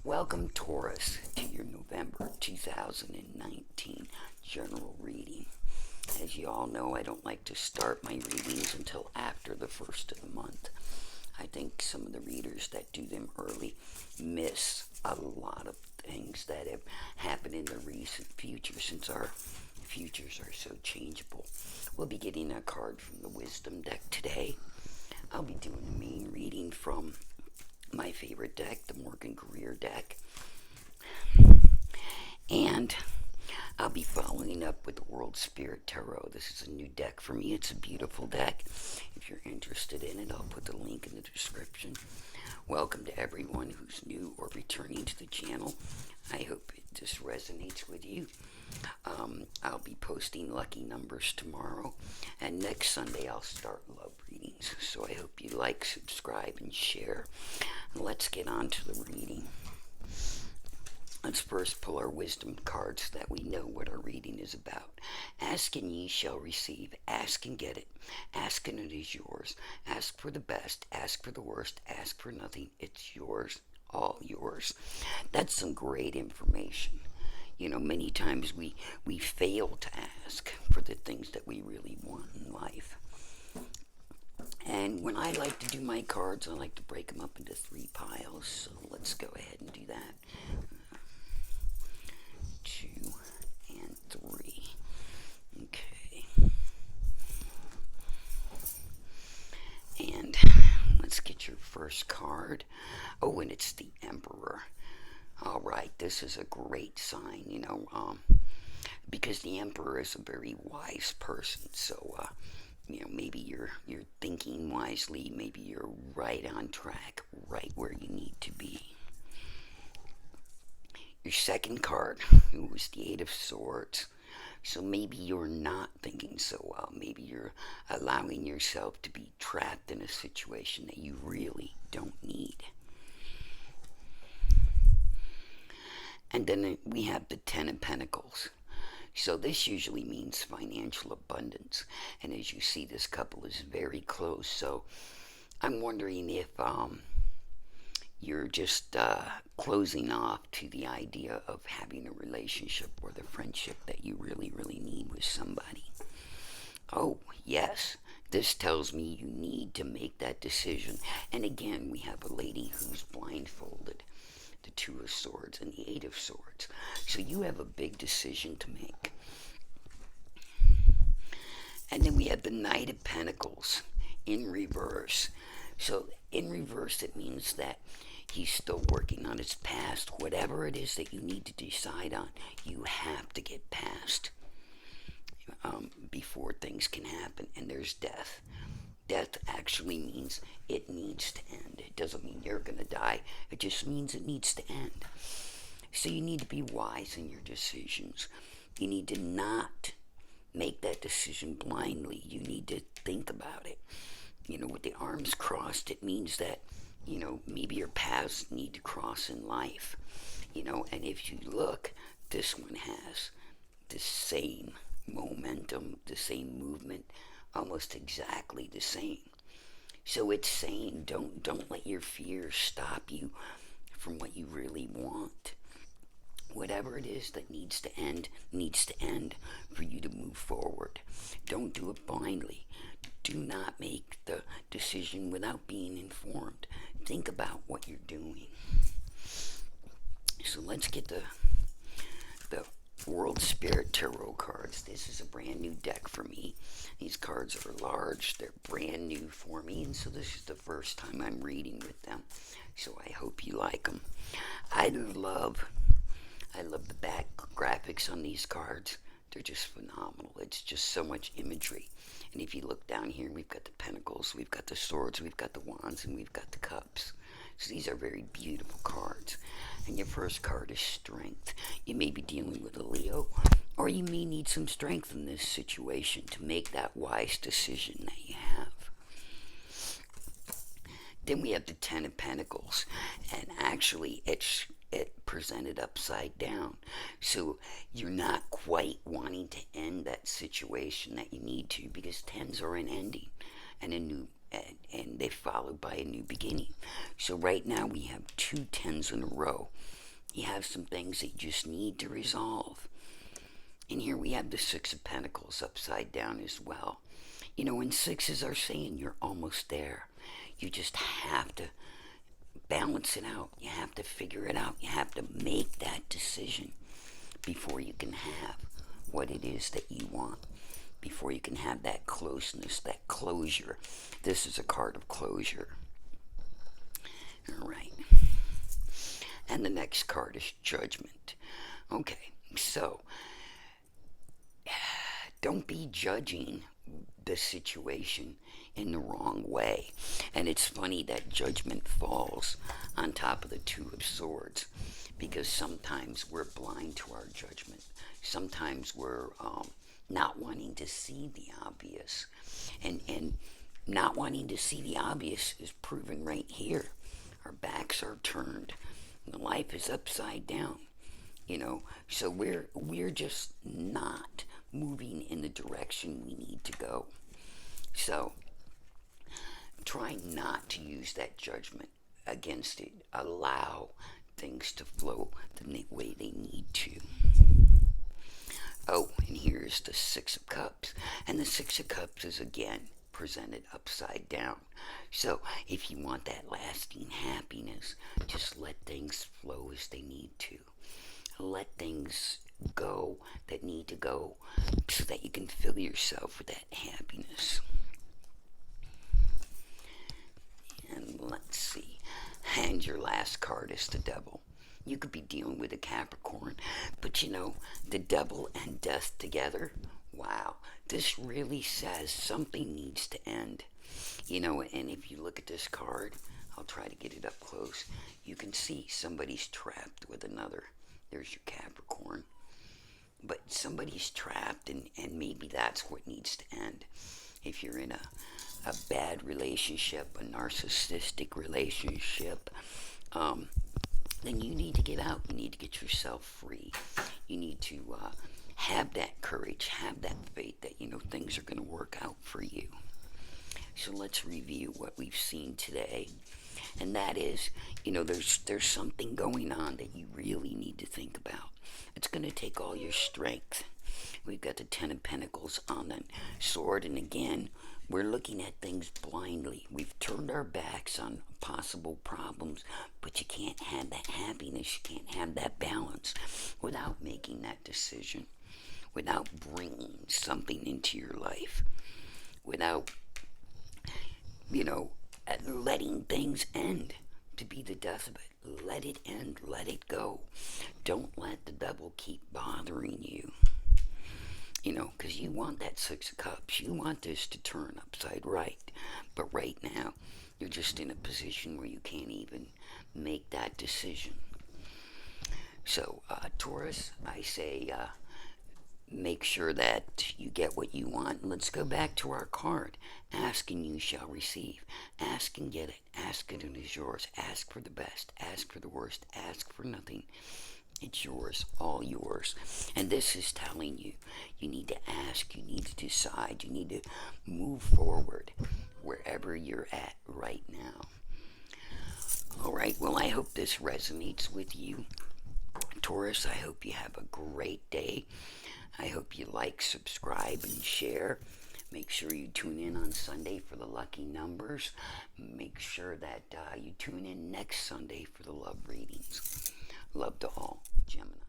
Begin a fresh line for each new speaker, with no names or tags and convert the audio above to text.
Welcome, Taurus, to your November 2019 general reading. As you all know, I don't like to start my readings until after the first of the month. I think some of the readers that do them early miss a lot of things that have happened in the recent future since our futures are so changeable. We'll be getting a card from the Wisdom deck today. I'll be doing the main reading from my favorite deck, the Morgan Career deck. And I'll be following up with the World Spirit Tarot. This is a new deck for me. It's a beautiful deck. If you're interested in it, I'll put the link in the description. Welcome to everyone who's new or returning to the channel. I hope this resonates with you. I'll be posting lucky numbers tomorrow, and next Sunday I'll start love readings. So I hope you like, subscribe, and share. And let's get on to the reading. Let's first pull our wisdom cards so that we know what our reading is about. Ask and ye shall receive. Ask and get it. Ask and it is yours. Ask for the best. Ask for the worst. Ask for nothing. It's yours. All yours. That's some great information. You know, many times we fail to ask for the things that we really want in life. And when I like to do my cards, I like to break them up into 3 piles. So let's go ahead and do that. 2 and 3. Okay. And let's get your first card. Oh, and it's the Emperor. All right, this is a great sign, because the Emperor is a very wise person. So, maybe you're thinking wisely. Maybe you're right on track, right where you need to be. Your second card was the Eight of Swords. So maybe you're not thinking so well. Maybe you're allowing yourself to be trapped in a situation that you really don't need. And then we have the Ten of Pentacles. So this usually means financial abundance. And as you see, this couple is very close. So I'm wondering if you're just closing off to the idea of having a relationship or the friendship that you really, really need with somebody. Oh, yes. This tells me you need to make that decision. And again, we have a lady who's blindfolded. The Two of Swords and the Eight of Swords. So you have a big decision to make. And then we have the Knight of Pentacles in reverse. So in reverse, it means that he's still working on his past. Whatever it is that you need to decide on, you have to get past before things can happen. And there's death. Death actually means it needs to end. It doesn't mean you're going to die. It just means it needs to end. So you need to be wise in your decisions. You need to not make that decision blindly. You need to think about it. With the arms crossed, it means that, maybe your paths need to cross in life. And if you look, this one has the same momentum, the same movement, almost exactly the same. So it's saying don't let your fears stop you from what you really want. Whatever it is that needs to end for you to move forward. Don't do it blindly. Do not make the decision without being informed. Think about what you're doing. So let's get the World Spirit Tarot cards. This is a brand new deck for me. These cards are large. They're brand new for me, and so this is the first time I'm reading with them. So I hope you like them. I love the back graphics on these cards. They're just phenomenal. It's just so much imagery. And if you look down here, we've got the pentacles, we've got the swords, we've got the wands, and we've got the cups. So these are very beautiful cards. And your first card is strength. You may be dealing with a Leo, or you may need some strength in this situation to make that wise decision that you have. Then we have the Ten of Pentacles, and actually it presented upside down. So you're not quite wanting to end that situation that you need to, because tens are an ending and a and they're followed by a new beginning. So right now we have 2 10s in a row. You have some things that you just need to resolve. And here we have the Six of Pentacles upside down as well. And sixes are saying you're almost there. You just have to balance it out. You have to figure it out. You have to make that decision before you can have what it is that you want. Before you can have that closeness, that closure. This is a card of closure. All right. And the next card is Judgment. Okay, so don't be judging the situation in the wrong way. And it's funny that Judgment falls on top of the Two of Swords, because sometimes we're blind to our judgment. Sometimes we're not wanting to see the obvious. And not wanting to see the obvious is proven right here. Our backs are turned. Life is upside down. So we're just not moving in the direction we need to go. So try not to use that judgment against it. Allow things to flow the way they need to. Oh, and here's the Six of Cups. And the Six of Cups is again presented upside down. So if you want that lasting happiness, just let things flow as they need to. Let things go that need to go so that you can fill yourself with that happiness. And let's see. And your last card is the Devil. You could be dealing with a Capricorn, but the Devil and Death together, wow, this really says something needs to end. And if you look at this card, I'll try to get it up close, you can see somebody's trapped with another. There's your Capricorn. But somebody's trapped, and maybe that's what needs to end. If you're in a bad relationship, a narcissistic relationship, then you need to get out. You need to get yourself free. You need to have that courage, have that faith that, things are going to work out for you. So let's review what we've seen today. And that is, there's something going on that you really need to think about. It's going to take all your strength. We've got the Ten of Pentacles on the sword, and again, we're looking at things blindly. We've turned our backs on possible problems, but you can't have that happiness, you can't have that balance without making that decision, without bringing something into your life, without, letting things end to be the death of it. Let it end, let it go. Don't let the devil keep bothering you. Because you want that Six of Cups. You want this to turn upside right. But right now, you're just in a position where you can't even make that decision. So, Taurus, I say, make sure that you get what you want. Let's go back to our card. Ask and you shall receive. Ask and get it. Ask and it is yours. Ask for the best. Ask for the worst. Ask for nothing. It's yours, all yours. And this is telling you, you need to ask, you need to decide, you need to move forward wherever you're at right now. All right, well, I hope this resonates with you. Taurus, I hope you have a great day. I hope you like, subscribe, and share. Make sure you tune in on Sunday for the lucky numbers. Make sure that you tune in next Sunday for the love readings. Love to all, Gemini.